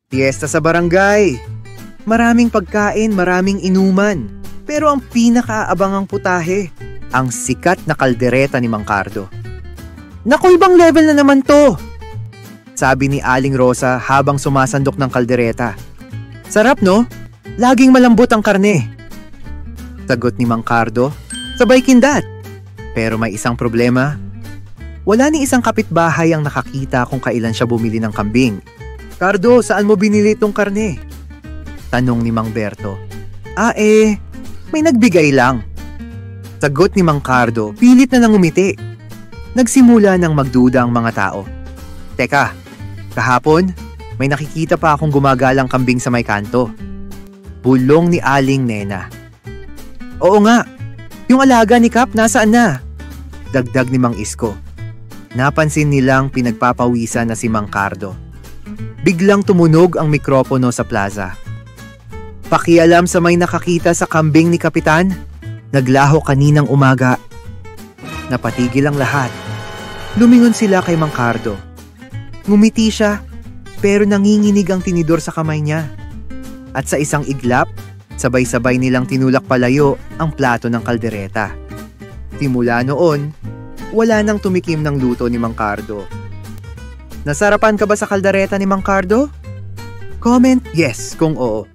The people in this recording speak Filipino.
Fiesta sa barangay. Maraming pagkain, maraming inuman. Pero ang pinakaabangang putahe, ang sikat na kaldereta ni Mang Cardo. Naku, ibang level na naman to! Sabi ni Aling Rosa habang sumasandok ng kaldereta. Sarap no? Laging malambot ang karne. Sagot ni Mang Cardo, sabay kindat. Pero may isang problema. Wala ni isang kapitbahay ang nakakita kung kailan siya bumili ng kambing. Cardo, saan mo binili itong karne? Tanong ni Mang Berto. May nagbigay lang. Sagot ni Mang Cardo, pilit na nangumiti. Nagsimula ng magduda ang mga tao. Teka, kahapon, may nakikita pa akong gumagalang kambing sa may kanto. Bulong ni Aling Nena. Oo nga, yung alaga ni Kap nasaan na? Dagdag ni Mang Isko. Napansin nilang pinagpapawisan na si Mang Cardo. Biglang tumunog ang mikropono sa plaza. Pakialam sa may nakakita sa kambing ni Kapitan? Naglaho kaninang umaga. Napatigil ang lahat. Lumingon sila kay Mang Cardo. Ngumiti siya, pero nanginginig ang tinidor sa kamay niya. At sa isang iglap, sabay-sabay nilang tinulak palayo ang plato ng kaldereta. Simula noon, wala nang tumikim ng luto ni Mang Cardo. Nasarapan ka ba sa kaldereta ni Mang Cardo? Comment yes kung oo.